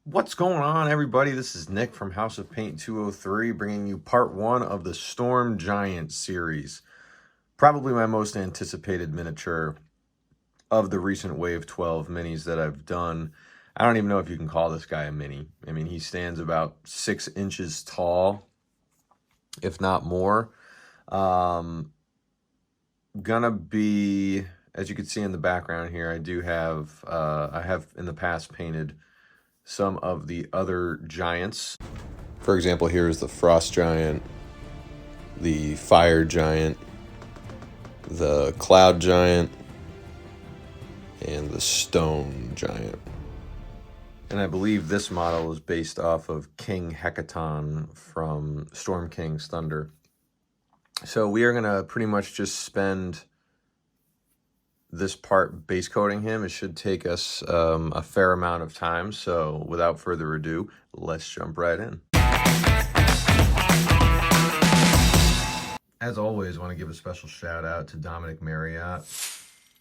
What's going on, everybody? This is Nick from House of Paint 203, bringing you part one of the Storm Giant series. Probably my most anticipated miniature of the recent Wave 12 minis that I've done. I don't even know if you can call this guy a mini. I mean, he stands about 6 inches tall, if not more. Gonna be, as you can see in the background here, I do have, I have in the past painted some of the other giants. For example, here's the Frost Giant, the Fire Giant, the Cloud Giant, and the Stone Giant. And I believe this model is based off of King Hecaton from Storm King's Thunder. So we are going to pretty much just spend this part base coating him. It should take us a fair amount of time. So without further ado, let's jump right in. As always, I want to give a special shout out to Dominic Marriott,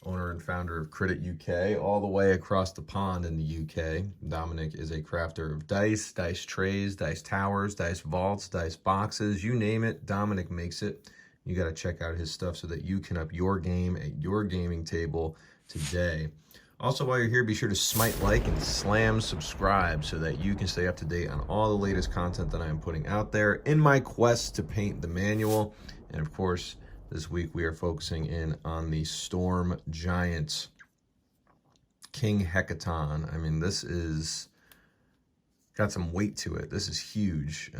owner and founder of Crit UK, all the way across the pond in the UK. Dominic is a crafter of dice, dice trays, dice towers, dice vaults, dice boxes, you name it, Dominic makes it. You got to check out his stuff so that you can up your game at your gaming table today. Also, while you're here, be sure to smite like and slam subscribe so that you can stay up to date on all the latest content that I am putting out there in my quest to paint the manual. And of course, this week we are focusing in on the Storm Giant, King Hecaton. I mean, this is got some weight to it. This is huge.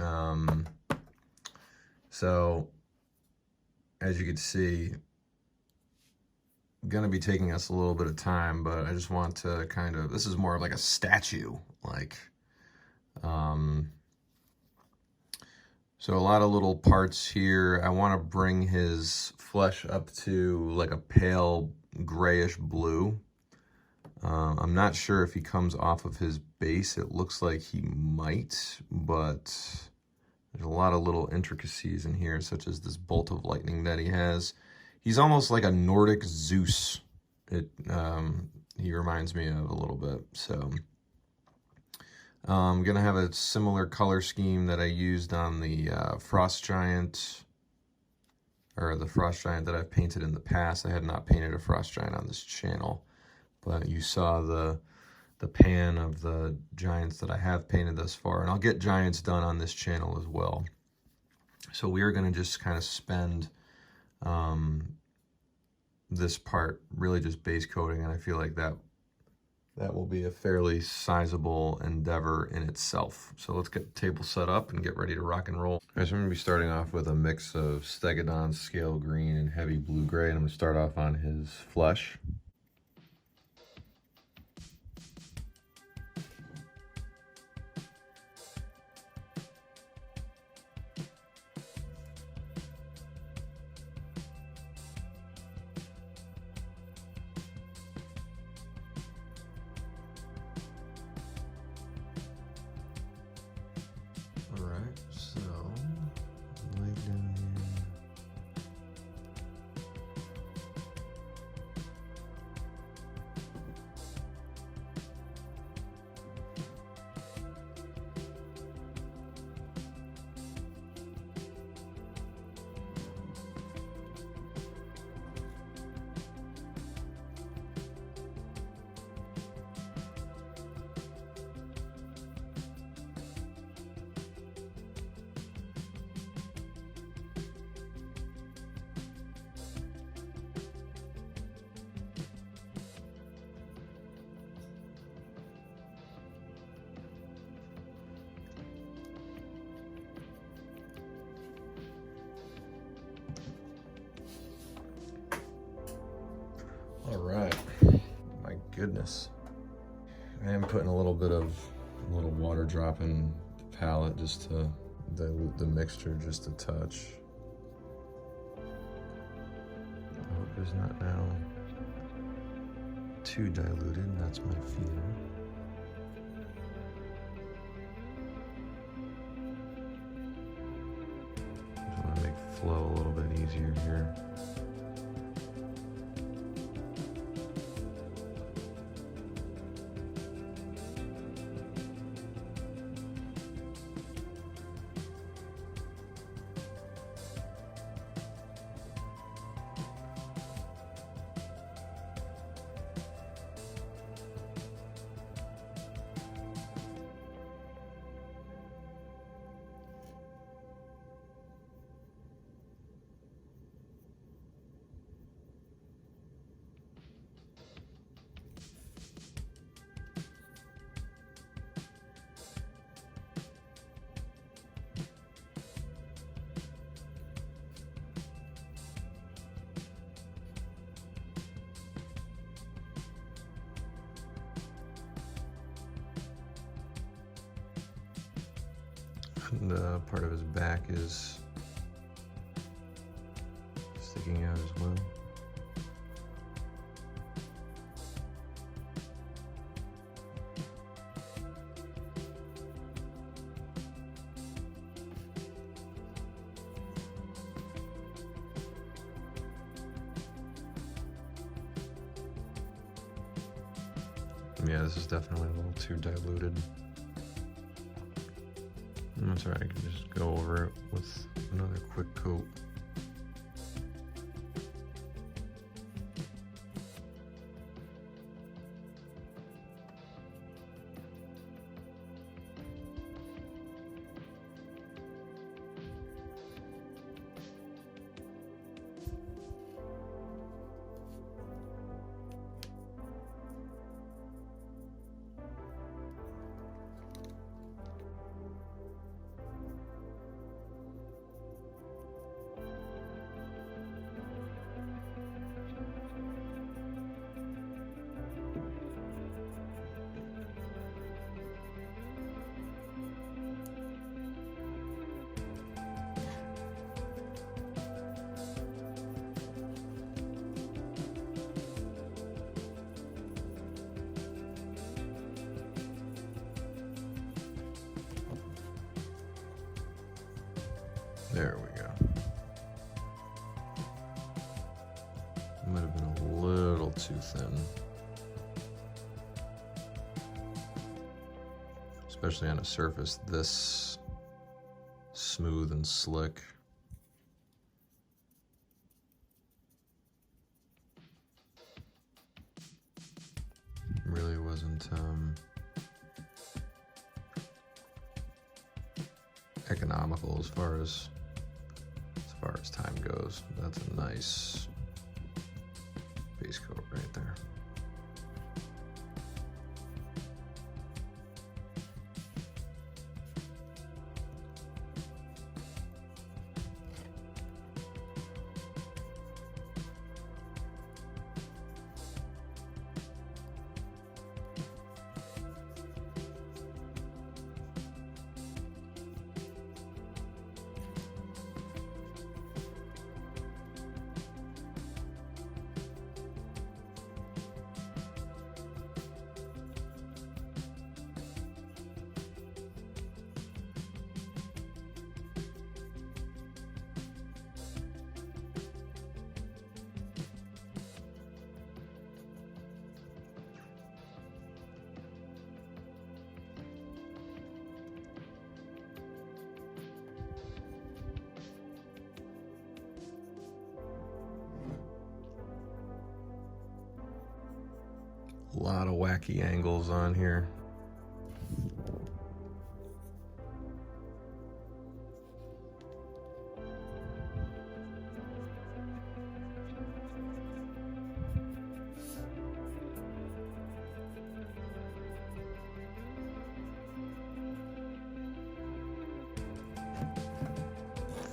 So as you can see, going to be taking us a little bit of time, but I just want to kind of, this is more of like a statue, like, so a lot of little parts here. I want to bring his flesh up to like a pale grayish blue. I'm not sure if he comes off of his base. It looks like he might, but there's a lot of little intricacies in here, such as this bolt of lightning that he has. He's almost like a Nordic Zeus. He reminds me of a little bit. So I'm going to have a similar color scheme that I used on the Frost Giant, or the Frost Giant that I've painted in the past. I had not painted a Frost Giant on this channel, but you saw the pan of the giants that I have painted thus far, and I'll get giants done on this channel as well. So we are going to just kind of spend this part really just base coating, and I feel like that will be a fairly sizable endeavor in itself. So let's get the table set up and get ready to rock and roll. All right, so I'm going to be starting off with a mix of Steggadon scale green and heavy blue gray, and I'm going to start off on his flesh. All right, my goodness. I am putting a little water drop in the palette just to dilute the mixture just a touch. I hope it's not now too diluted, that's my fear. Just want to make flow a little bit easier here. And part of his back is sticking out as well. Yeah, this is definitely a little too diluted. That's alright, I can just go over it with another quick coat. There we go. Might have been a little too thin. Especially on a surface this smooth and slick. Really wasn't economical as far as time goes. That's a nice base coat right there. A lot of wacky angles on here.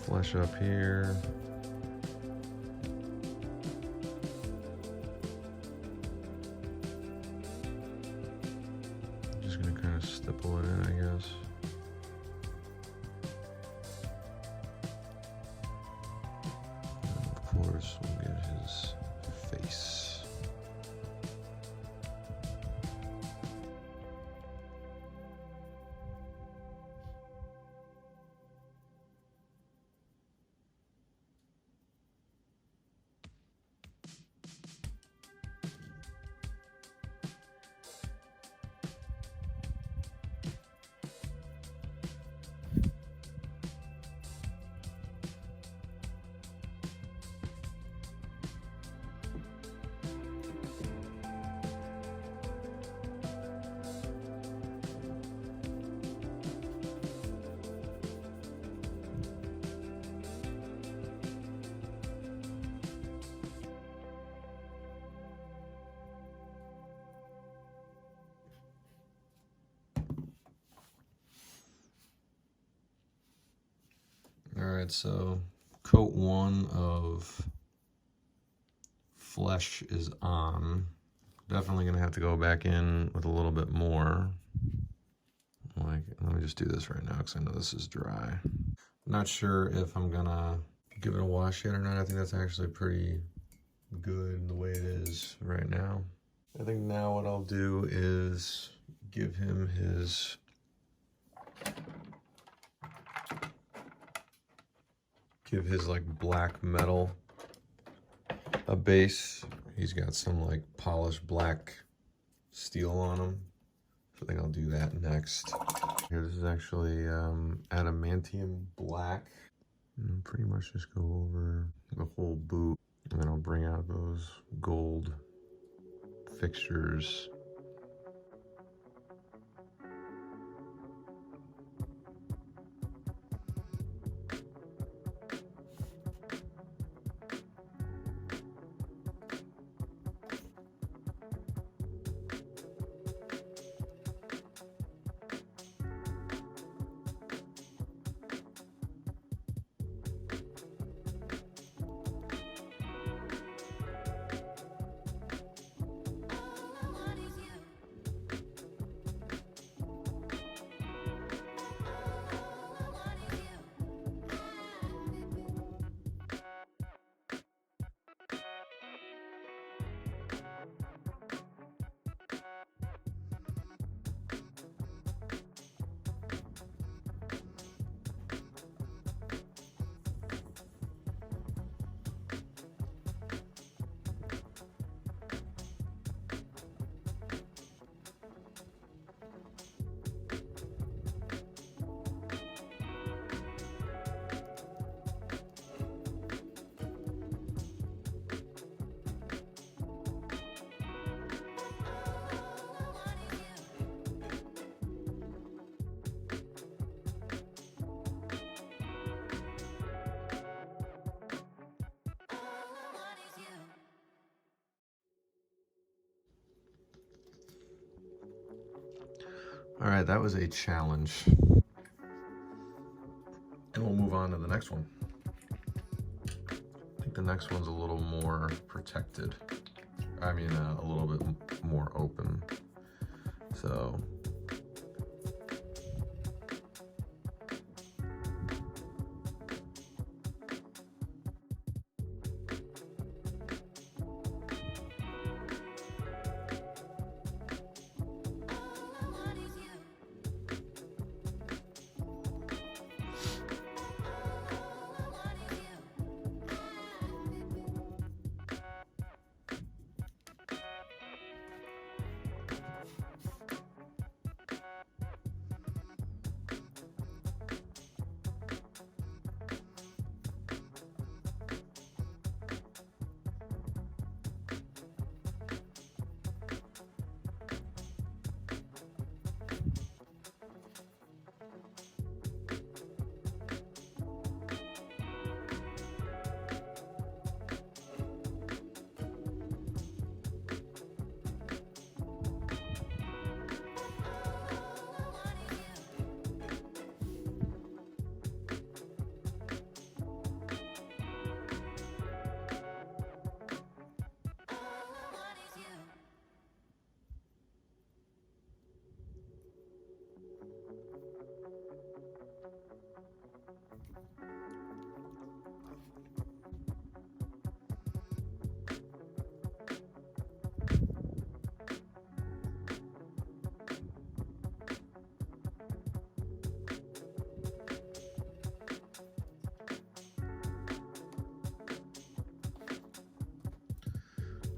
Flesh up here. Stipple it in, I guess. And of course, we'll get his face. Alright, so coat one of flesh is on. Definitely gonna have to go back in with a little bit more. Like, let me just do this right now because I know this is dry. I'm not sure if I'm gonna give it a wash yet or not. I think that's actually pretty good the way it is right now. I think now what I'll do is give him his like black metal a base. He's got some like polished black steel on him. So I think I'll do that next. Here, this is actually Adamantium black. And pretty much just go over the whole boot. And then I'll bring out those gold fixtures. All right, that was a challenge. And we'll move on to the next one. I think the next one's a little more protected. I mean, a little bit more open. So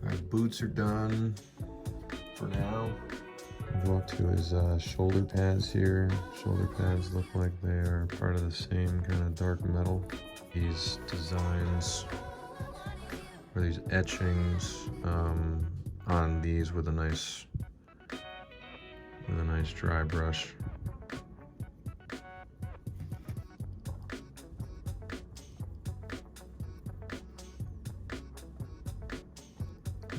our boots are done for now. Go up to his shoulder pads here. Shoulder pads look like they are part of the same kind of dark metal. These designs, or these etchings on these with a nice dry brush.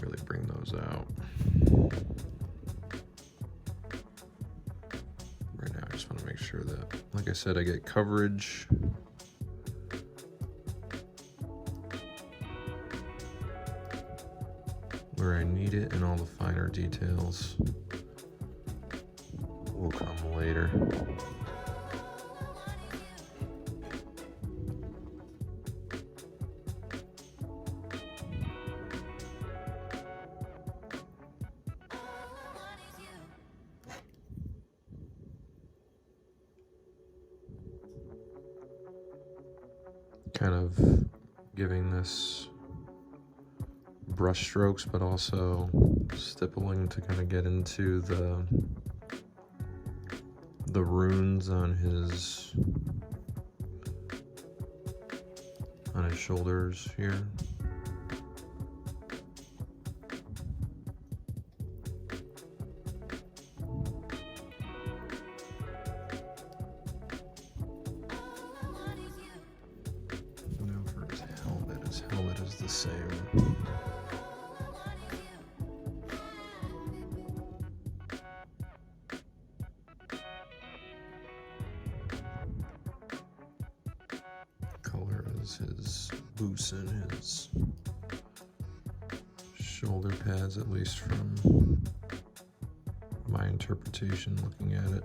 Really bring those out. Right now I just want to make sure that, like I said, I get coverage. Where I need it, and all the finer details will come later. kind of giving this brush strokes, but also stippling to kind of get into the runes on his shoulders here. Now for his helmet is the same. Color is his boots and his shoulder pads, at least from my interpretation looking at it.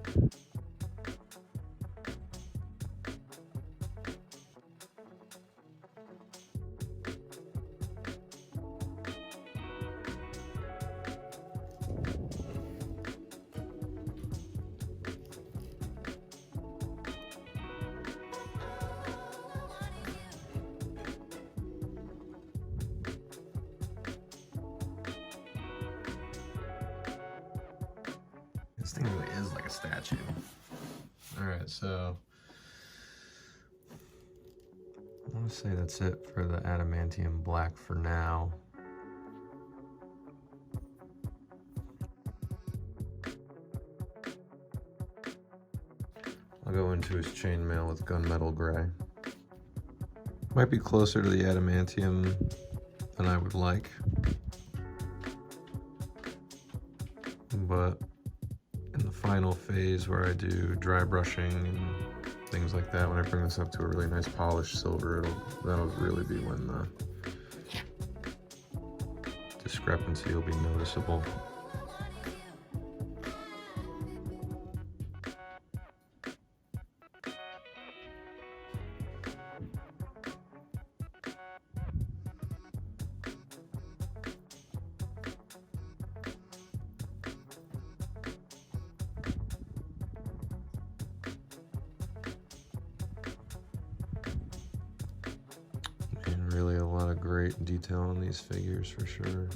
This thing really is like a statue. Alright, so I want to say that's it for the Adamantium black for now. I'll go into his chainmail with gunmetal gray. Might be closer to the Adamantium than I would like, but in the final phase where I do dry brushing and things like that, when I bring this up to a really nice polished silver, that'll really be when the discrepancy will be noticeable. And really a lot of great detail on these figures for sure.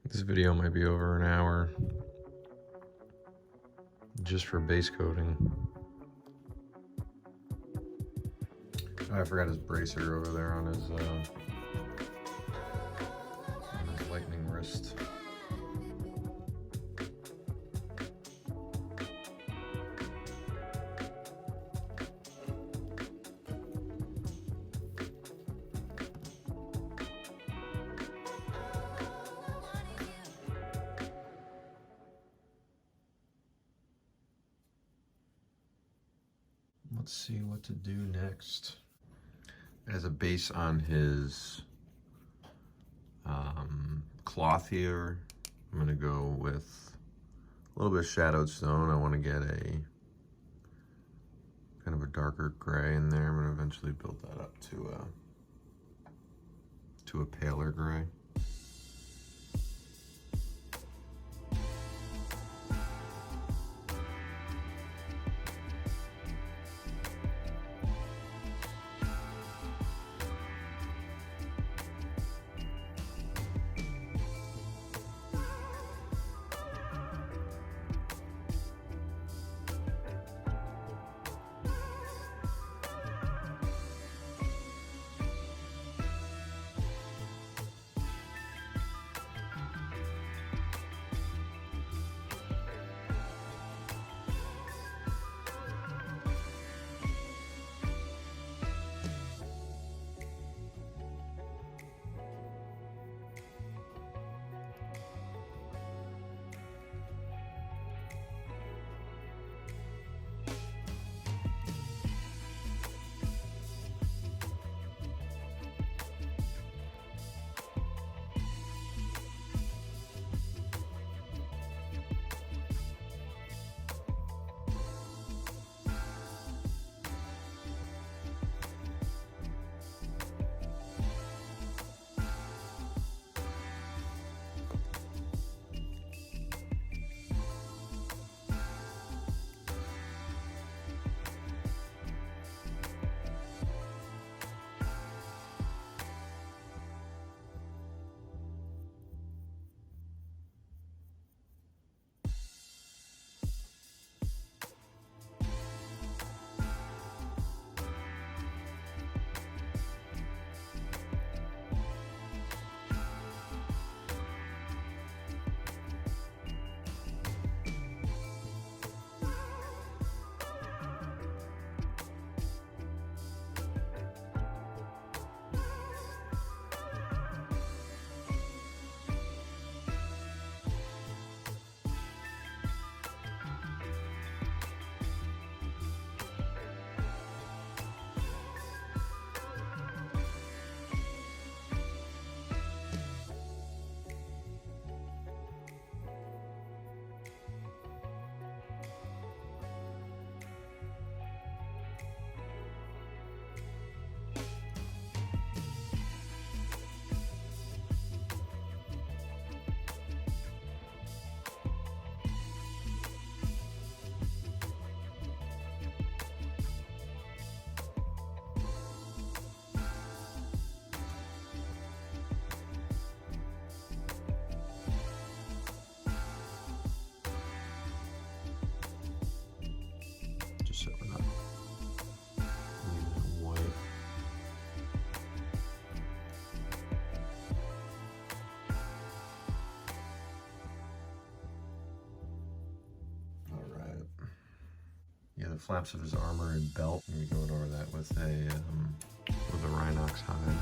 This video might be over an hour just for base coating. Oh, I forgot his bracer over there on his lightning wrist. Let's see what to do next. As a base on his cloth here, I'm going to go with a little bit of shadowed stone. I want to get a kind of a darker gray in there. I'm going to eventually build that up to a paler gray. the flaps of his armor and belt. And we go over that with a Rhinox hide.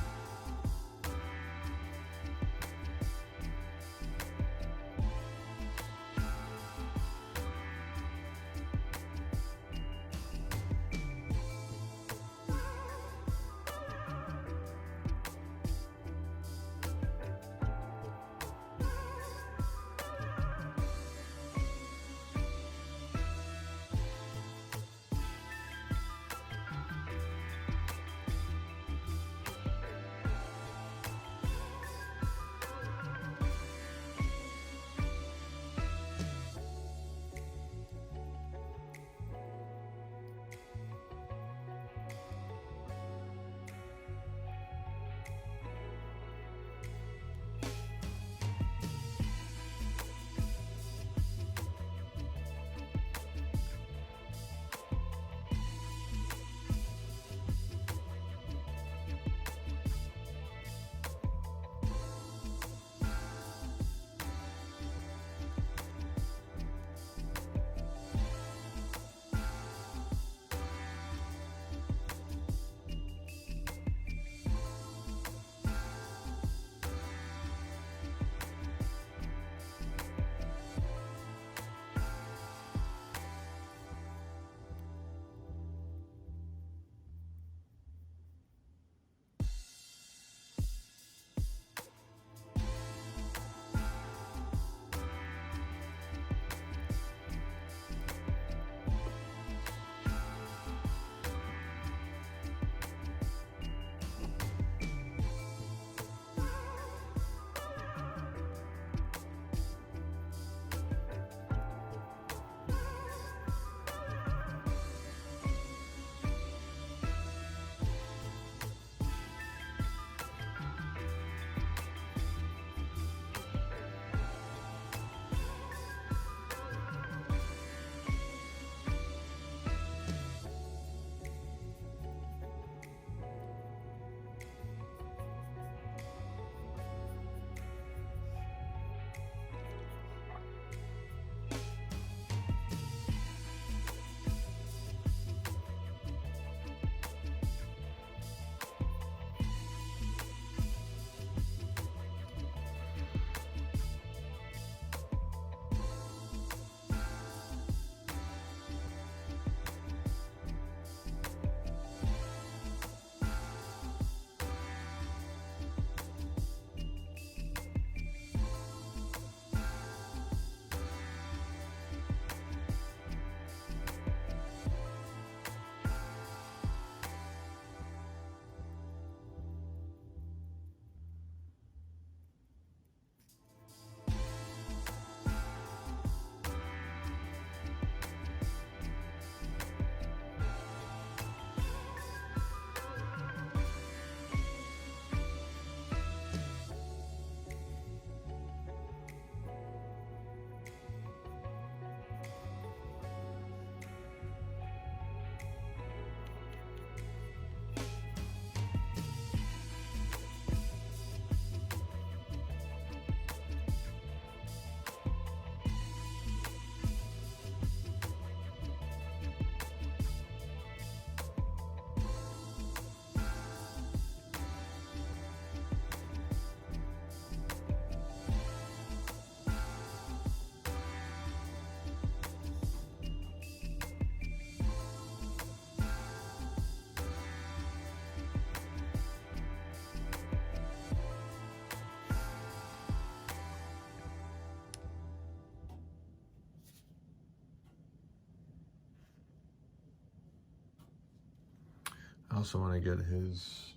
I also want to get his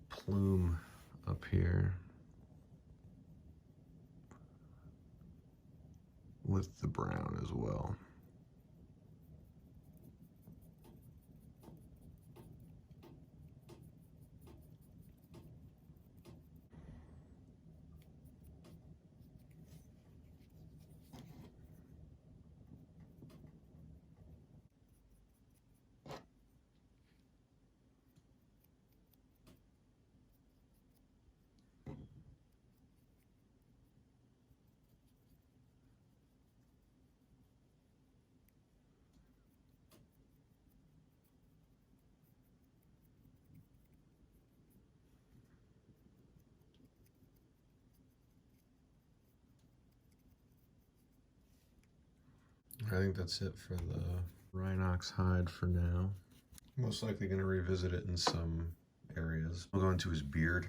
plume up here with the brown as well. I think that's it for the Rhinox hide for now. Most likely going to revisit it in some areas. We'll go into his beard.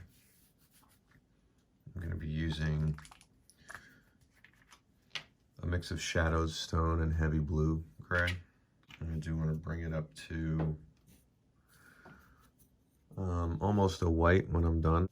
I'm going to be using a mix of shadowed stone and heavy blue gray. And I do want to bring it up to almost a white when I'm done.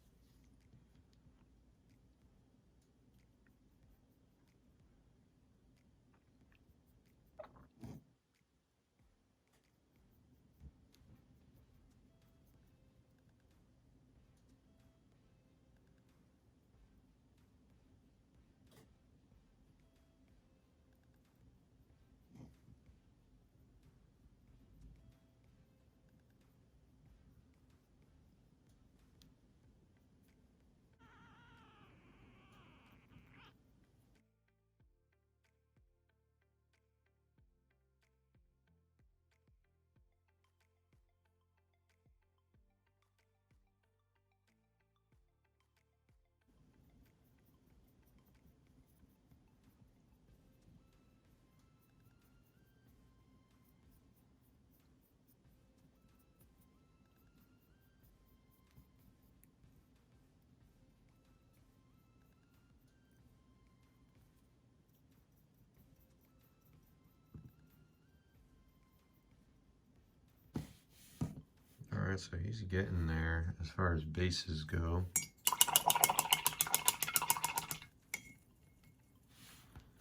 Alright, so he's getting there as far as bases go.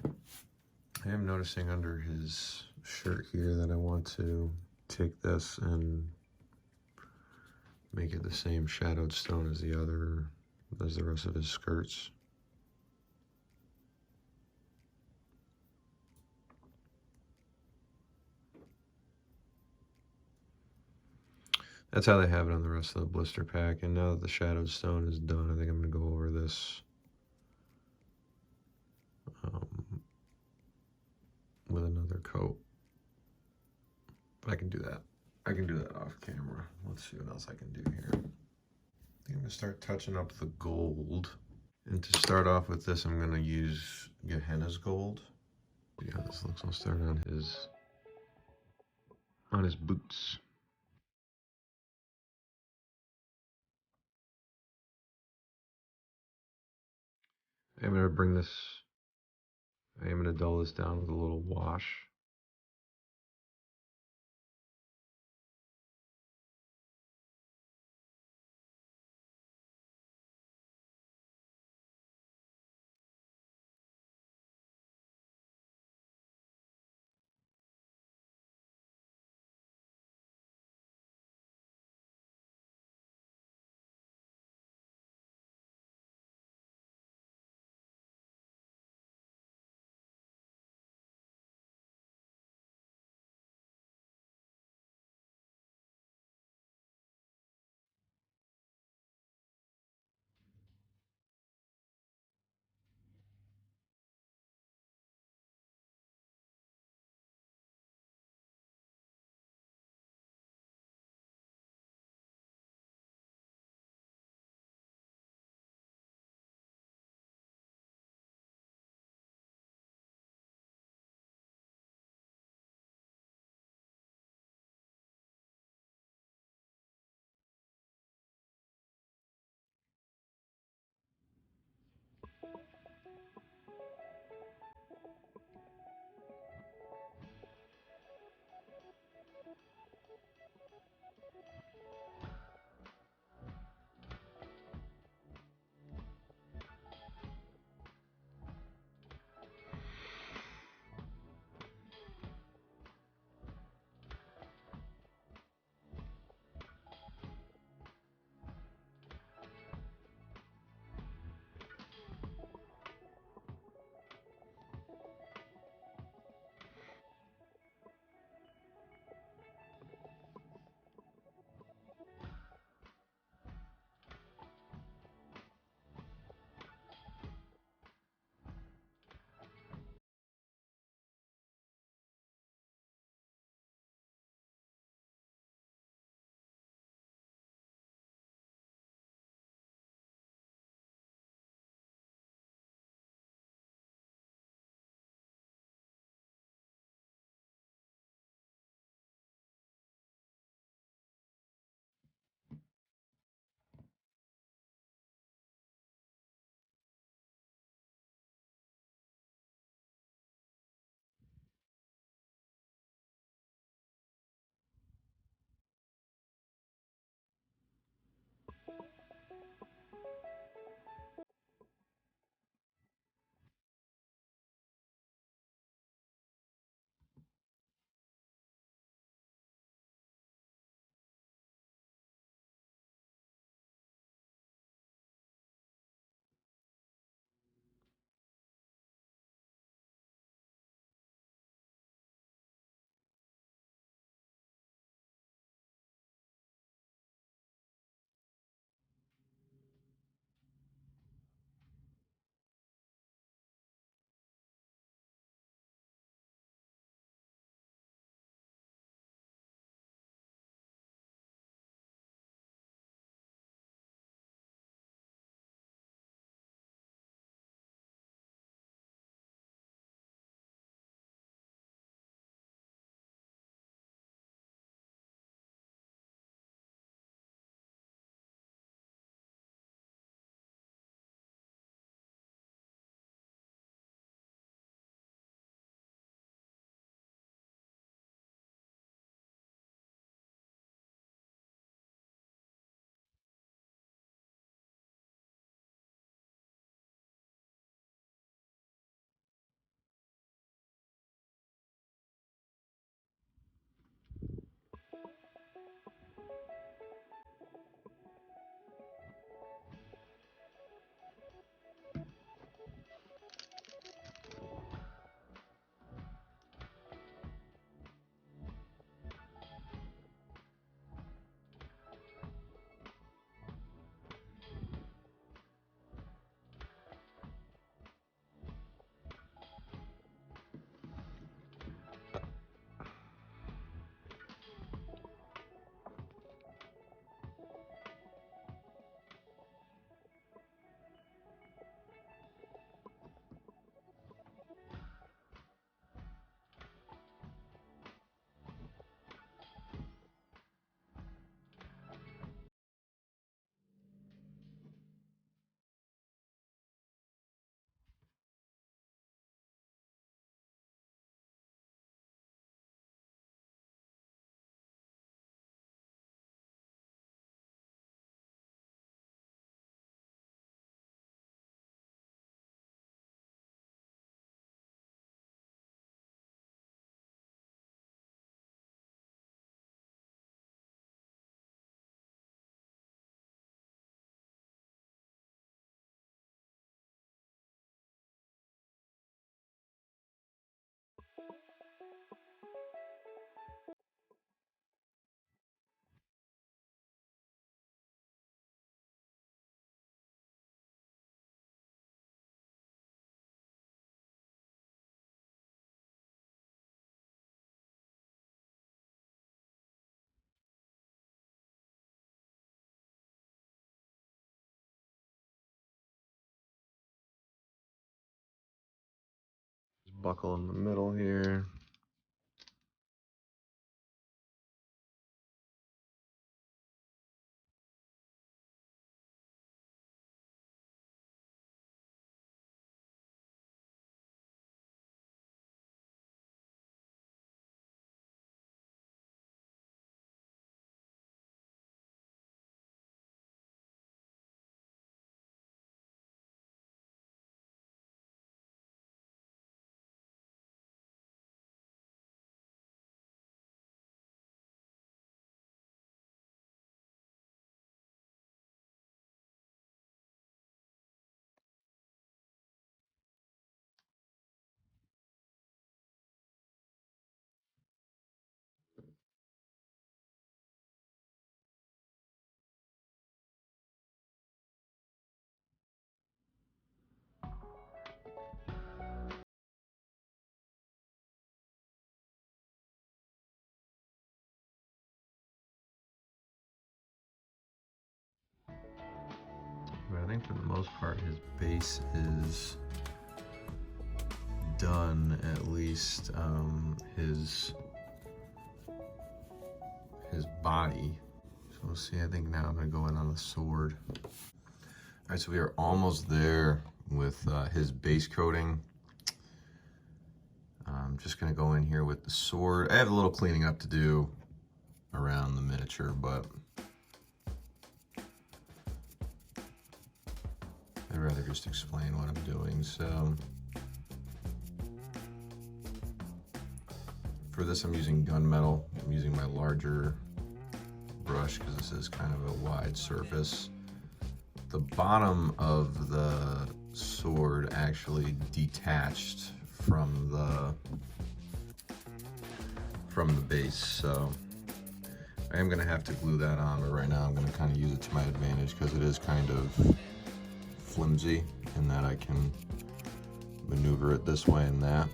I am noticing under his shirt here that I want to take this and make it the same shadowed stone as the rest of his skirts. That's how they have it on the rest of the blister pack. And now that the shadowed stone is done, I think I'm going to go over this with another coat. But I can do that. I can do that off camera. Let's see what else I can do here. I think I'm going to start touching up the gold. And to start off with this, I'm going to use Gehenna's gold. See how this looks. I'll start on his boots. I'm going to bring this, I am going to dull this down with a little wash. buckle in the middle here. But I think for the most part his base is done, at least his body. So we'll see. I think now I'm gonna go in on the sword. All right, so we are almost there with his base coating. I'm just gonna go in here with the sword. I have a little cleaning up to do around the miniature, but I'd rather just explain what I'm doing. So for this, I'm using gunmetal. I'm using my larger brush because this is kind of a wide surface. The bottom of the sword actually detached from the base, so I am gonna have to glue that on, but right now I'm gonna kind of use it to my advantage because it is kind of flimsy in that I can maneuver it this way and that.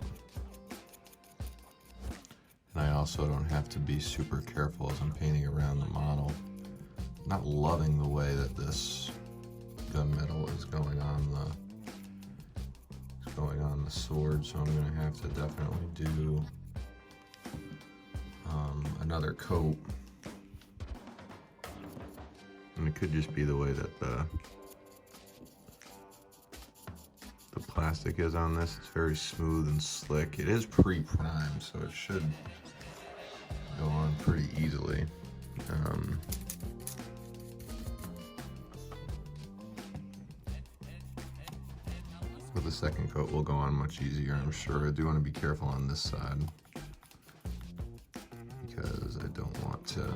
And I also don't have to be super careful as I'm painting around the model. I'm not loving the way that this gunmetal is going on the sword, so I'm gonna have to definitely do another coat. And it could just be the way that the plastic is on this. It's very smooth and slick. It is pre-primed, so it should go on pretty easily. But the second coat will go on much easier, I'm sure. I do want to be careful on this side because I don't want to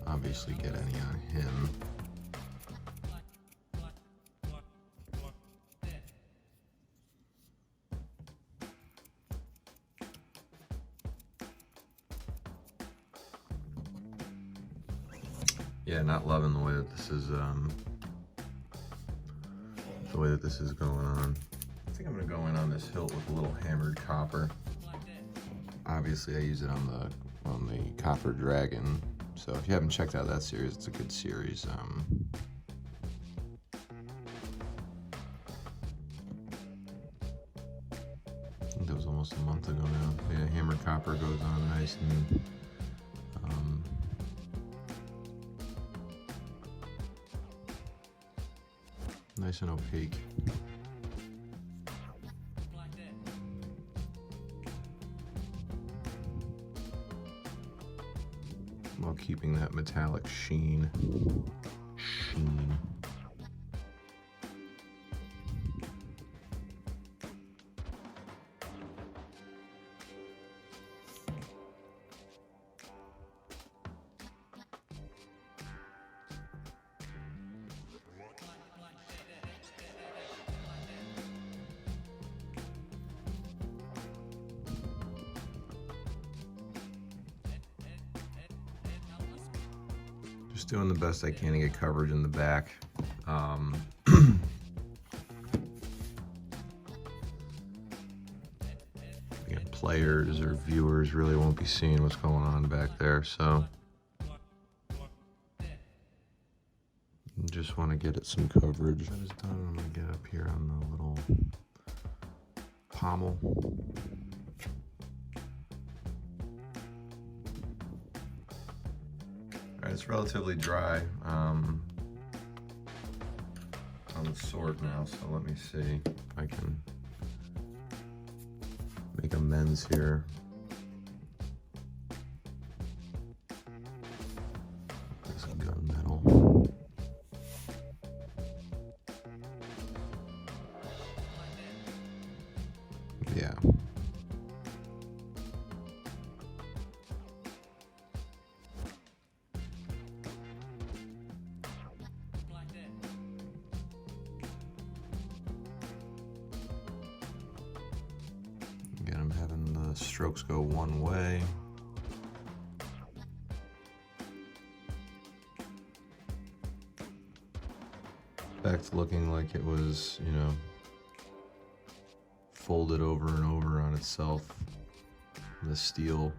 obviously get any on him. Yeah, not loving the way that this is going on. I think I'm gonna go in on this hilt with a little hammered copper. Obviously I use it on the Copper Dragon. So if you haven't checked out that series, it's a good series. I think that was almost a month ago now. Yeah, hammered copper goes on nice and nice and opaque. While keeping that metallic sheen. Just doing the best I can to get coverage in the back. Again, players or viewers really won't be seeing what's going on back there, so just want to get it some coverage. That is done. I'm gonna get up here on the little pommel. Alright, it's relatively dry on the sword now, so let me see if I can make amends here. This is gunmetal. Yeah. Again, I'm having the strokes go one way. Back to looking like it was, you know, folded over and over on itself. The steel.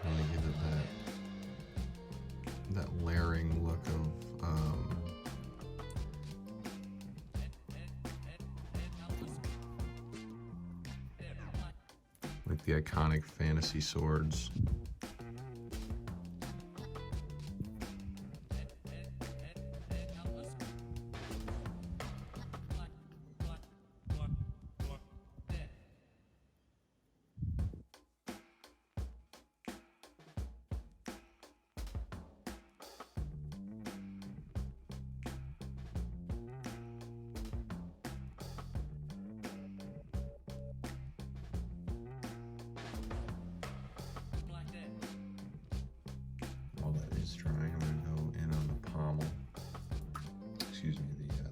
Really give it that layering look of like the iconic fantasy swords. While that is drying, I'm going to go in on the pommel. Excuse me,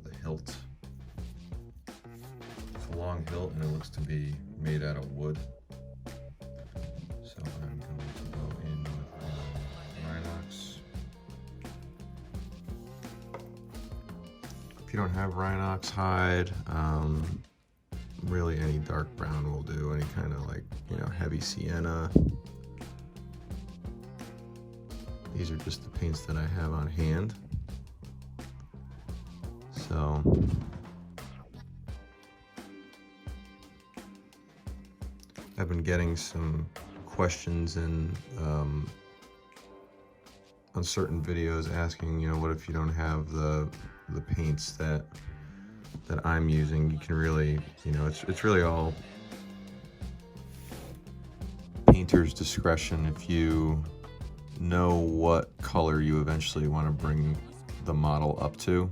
the hilt. It's a long hilt and it looks to be made out of wood. So I'm going to go in with Rhinox. If you don't have Rhinox hide, really any dark brown will do. Any kind of like, you know, heavy sienna. These are just the paints that I have on hand. So I've been getting some questions in on certain videos asking, you know, what if you don't have the paints that I'm using? You can really, you know, it's really all painter's discretion. If you know what color you eventually want to bring the model up to.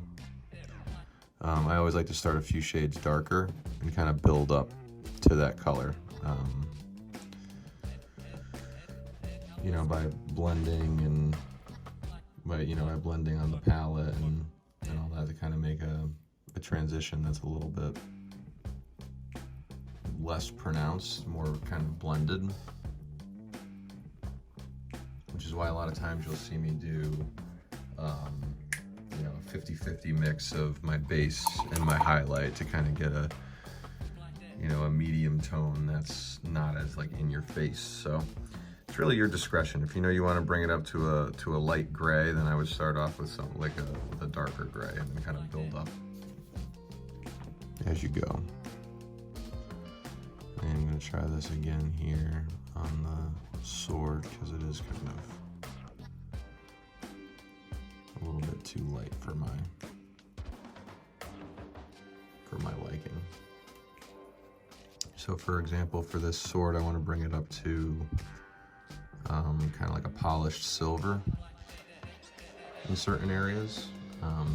I always like to start a few shades darker and kind of build up to that color. You know, by blending and by blending on the palette and all that to kind of make a transition that's a little bit less pronounced, more kind of blended. Which is why a lot of times you'll see me do, you know, a 50-50 mix of my base and my highlight to kind of get a, you know, a medium tone that's not as like in your face. So it's really your discretion. If you know you want to bring it up to a light gray, then I would start off with something like with a darker gray and then kind of build up as you go. And I'm going to try this again here on the sword because it is kind of a little bit too light for my liking. So for example, for this sword, I want to bring it up to kind of like a polished silver in certain areas.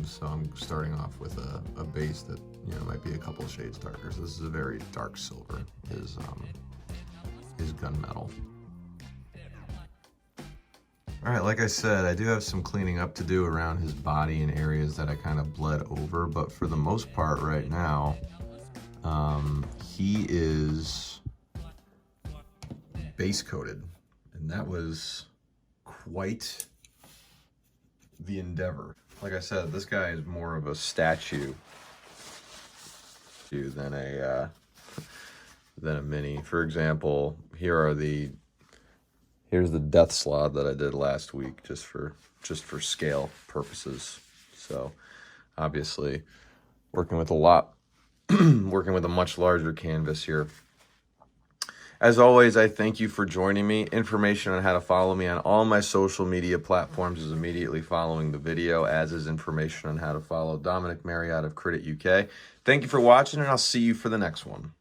So I'm starting off with a base that, you know, might be a couple of shades darker. So this is a very dark silver, is gunmetal. All right, like I said, I do have some cleaning up to do around his body in areas that I kind of bled over, but for the most part right now, he is base coated, and that was quite the endeavor. Like I said, this guy is more of a statue than a mini. For example, here's the death slot that I did last week, just for scale purposes. So obviously working with a lot working with a much larger canvas here. As always, I thank you for joining me. Information on how to follow me on all my social media platforms is immediately following the video, as is information on how to follow Dominic Marriott of Credit UK. Thank you for watching, and I'll see you for the next one.